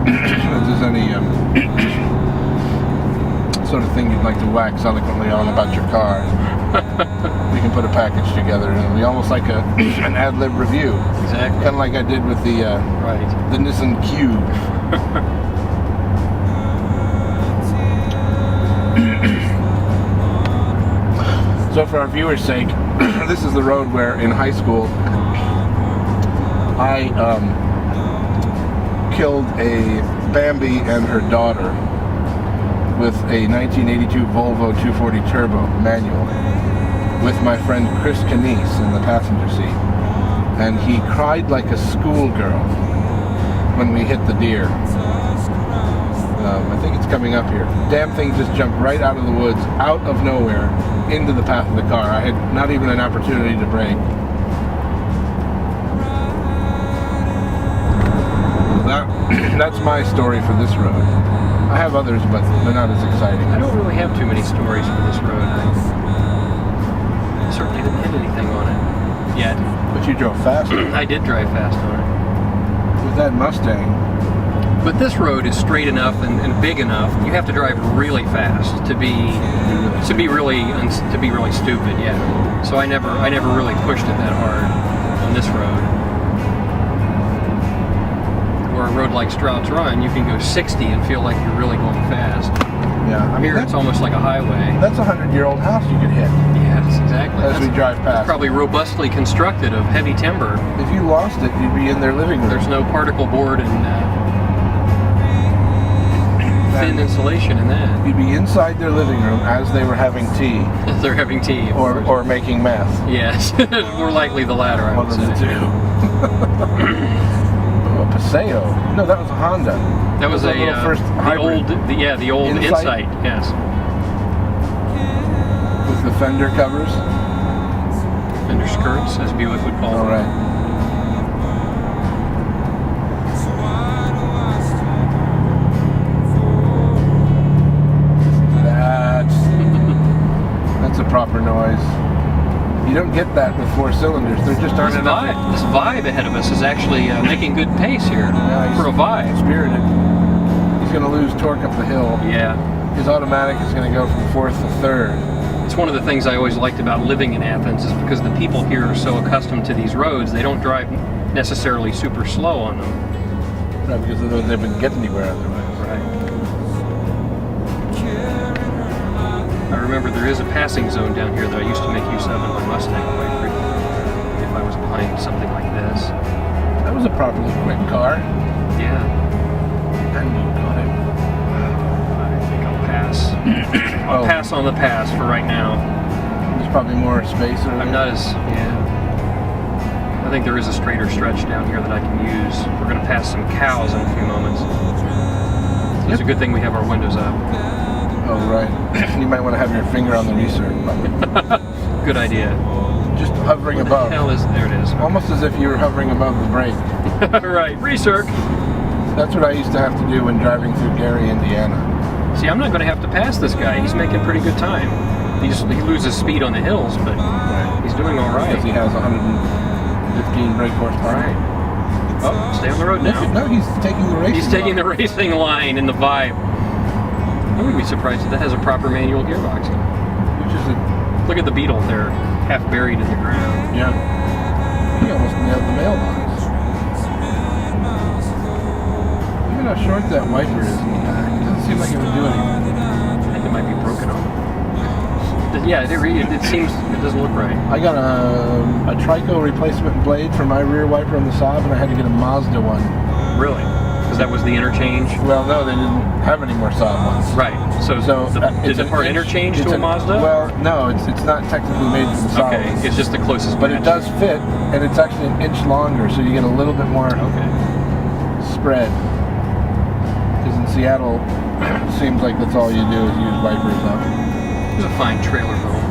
if there's any sort of thing you'd like to wax eloquently on about your car, we can put a package together and it'll be almost like an ad-lib review. Exactly. Kind of like I did with the the Nissan Cube. So for our viewers' sake, this is the road where in high school I killed a Bambi and her daughter with a 1982 Volvo 240 Turbo manual with my friend Chris Canese in the passenger seat. And he cried like a schoolgirl when we hit the deer. I think it's coming up here. Damn thing just jumped right out of the woods, out of nowhere, into the path of the car. I had not even an opportunity to brake. That's my story for this road. I have others, but they're not as exciting. I don't really have too many stories for this road. I certainly didn't hit anything on it yet. But you drove fast. I did drive fast on it. With that Mustang. But this road is straight enough and big enough. You have to drive really fast to be really stupid. Yeah. So I never really pushed it that hard on this road. Where a road like Stroud's Run, you can go 60 and feel like you're really going fast. Yeah. I mean, here it's almost like a highway. That's a 100-year-old house you could hit. Yes, exactly. As we drive past. It's probably robustly constructed of heavy timber. If you lost it, you'd be in their living room. There's no particle board and thin insulation in that. You'd be inside their living room as they were having tea. As they're having tea. Or making meth. Yes. More likely the latter, I would say. One of the two. Oh, a Paseo. No, that was a Honda. That was first hybrid. The old Insight. Yes. With the fender covers. Fender skirts, as Buick would call them. All right. That's a proper noise. You don't get that with four cylinders. There just aren't enough. This vibe ahead of us is actually making good pace here for a vibe. Spirited. He's going to lose torque up the hill. Yeah. His automatic is going to go from fourth to third. It's one of the things I always liked about living in Athens is because the people here are so accustomed to these roads, they don't drive necessarily super slow on them. Right, because they wouldn't get anywhere otherwise. Right. I remember there is a passing zone down here that I used to make use of in my Mustang quite frequently if I was behind something like this. That was a properly quick car. Yeah. And you got it. I think I'll pass. I'll pass on the pass for right now. There's probably more space over I'm not as, I think there is a straighter stretch down here that I can use. We're going to pass some cows in a few moments. So it's a good thing we have our windows up. Oh, right. You might want to have your finger on the recirc button. Good idea. Just hovering above. There it is. Almost as if you were hovering above the brake. Right, recirc. That's what I used to have to do when driving through Gary, Indiana. See, I'm not going to have to pass this guy. He's making pretty good time. He loses speed on the hills, but he's doing all right. Because he has 115 brake horsepower. Right. Oh, stay on the road now. No, he's taking the racing He's taking the racing line and the vibe. I wouldn't be surprised if that has a proper manual gearbox. Which is Look at the Beetle there, half buried in the ground. Yeah. He almost nailed the mailbox. Look at how short that wiper is in the back. It doesn't seem like it would do anything. I think it might be broken off. Yeah, it seems, it doesn't look right. I got a Trico replacement blade for my rear wiper on the Saab, and I had to get a Mazda one. Really? Because that was the interchange? Well, no, they didn't have any more Saab ones. Right. So is the part interchange to a Mazda? Well, no, it's not technically made for the Saab. Okay, it's just the closest But match. it does fit, and it's actually an inch longer, so you get a little bit more spread. Because in Seattle, it seems like that's all you do is use wipers up. It's a fine trailer home.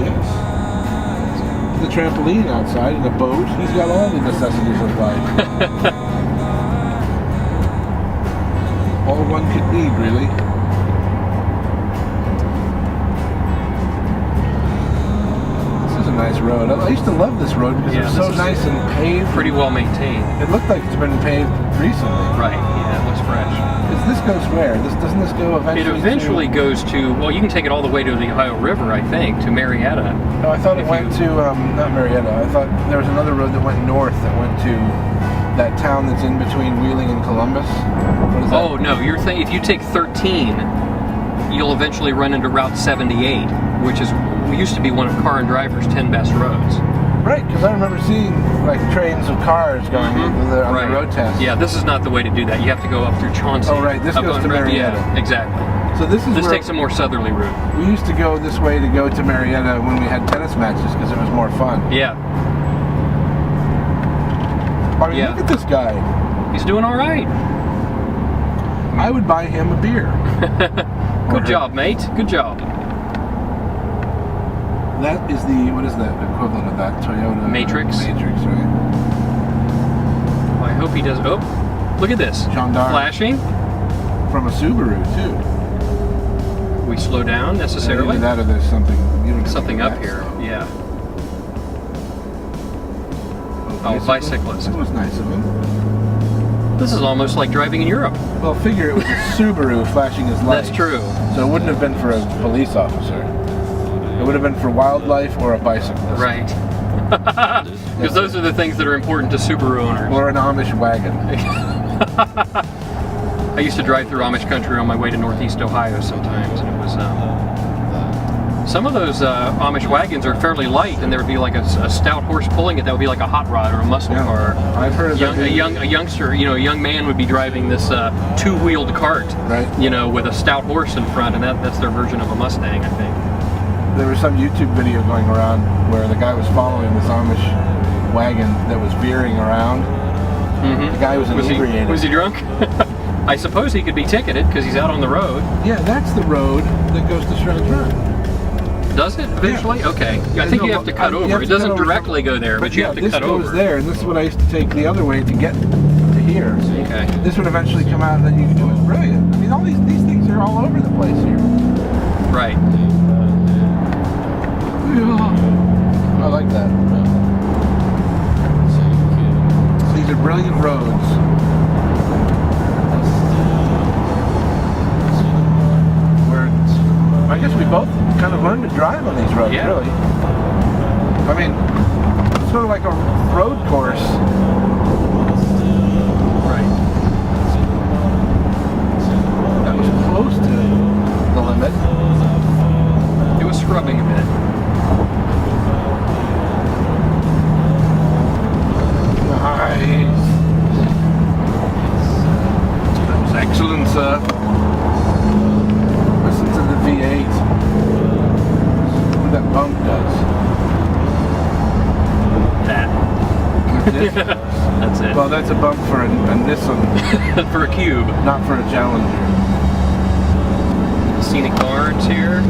Yes. The trampoline outside and a boat. He's got all the necessities of life. All one could need, really. This is a nice road. road. I used to love this road because Yeah, it was this so is nice and paved. Pretty well maintained. It looked like it's been paved recently. Right. Yeah, it looks fresh. This goes where? Doesn't this go eventually? It eventually goes to, well, you can take it all the way to the Ohio River, I think, to Marietta. No, I thought it went to not Marietta. I thought there was another road that went north that went to that town that's in between Wheeling and Columbus. What is that? Oh no, you're if you take 13, you'll eventually run into Route 78, which used to be one of Car and Driver's 10 best roads. Right, because I remember seeing like trains of cars going on the road test. Yeah, this is not the way to do that. You have to go up through Chauncey. Oh right, this goes to Marietta. Yeah, exactly. So this takes a more southerly route. We used to go this way to go to Marietta when we had tennis matches because it was more fun. Yeah. I mean, look at this guy. He's doing all right. I would buy him a beer. Good job, mate. Good job. That is what is the equivalent of that Toyota? Matrix. Matrix, right? Well, I hope he does. Oh, look at this. Gendarme. Flashing. From a Subaru, too. We slow down necessarily. Either that or there's something. Something up here. Slow. Yeah. Oh, bicyclist. That was nice of him. This is almost like driving in Europe. Well, figure it was a Subaru flashing his lights. That's true. So it wouldn't have been for a police officer. It would have been for wildlife or a bicyclist. Right. Because those are the things that are important to Subaru owners. Or an Amish wagon. I used to drive through Amish country on my way to Northeast Ohio sometimes, and it was some of those Amish wagons are fairly light, and there would be like a stout horse pulling it. That would be like a hot rod or a muscle car. I've heard of a youngster, a young man would be driving this two-wheeled cart, right? With a stout horse in front, and that's their version of a Mustang, I think. There was some YouTube video going around where the guy was following this Amish wagon that was veering around. Mm-hmm. The guy was inebriated. Was he drunk? I suppose he could be ticketed because he's out on the road. Yeah, that's the road that goes to Shroud's Run. Does it eventually? Yeah. Okay. Yeah, I think you have to cut over. It doesn't directly go there, but you have to cut over. This goes there, and this is what I used to take the other way to get to here. Okay. This would eventually come out, and then you can do it. Brilliant. I mean, all these things are all over the place here. Right. I like that. These are brilliant roads. I guess we both kind of learned to drive on these roads, really. I mean, it's sort of like a road course. Right. That was close to the limit. It was scrubbing a bit. Nice. That was excellent, sir. Listen to the V8. What that bump does. That. That's it. Well, that's a bump for a Nissan. For a Cube. Not for a Challenger. Scenic barns here.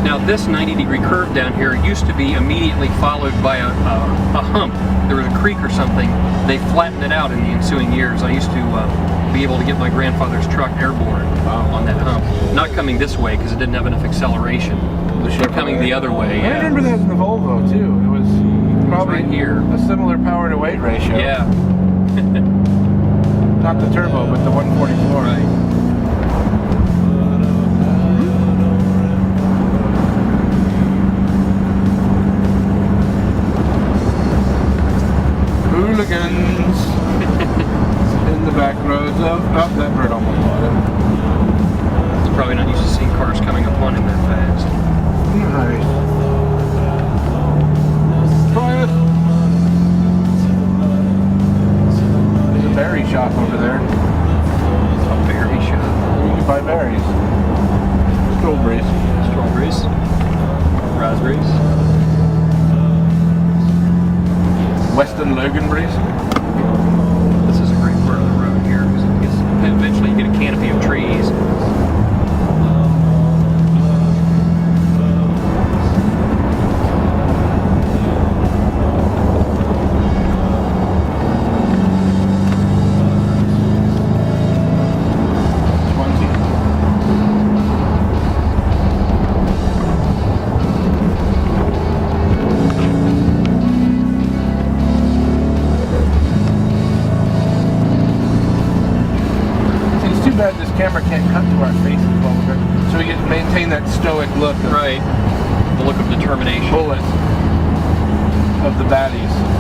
Now this 90-degree curve down here used to be immediately followed by a hump. There was a creek or something. They flattened it out in the ensuing years. I used to be able to get my grandfather's truck airborne on that hump. Not coming this way because it didn't have enough acceleration. But coming the other way. I remember that in the Volvo too. It was probably right here. A similar power to weight ratio. Yeah. Not the turbo, but the 144. Right. Hooligans in the back roads of that bird almost bought it. It's probably not used to seeing cars coming upon him that fast. Nice. Try it. There's a berry shop over there. A berry shop. You can buy berries. Strawberries. Strawberries. Raspberries. Weston Loganberries. This is a great part of the road here because eventually you get a canopy of trees. to our faces while we're driving. So we get to maintain that stoic look of Right. The look of determination. bullet of the baddies.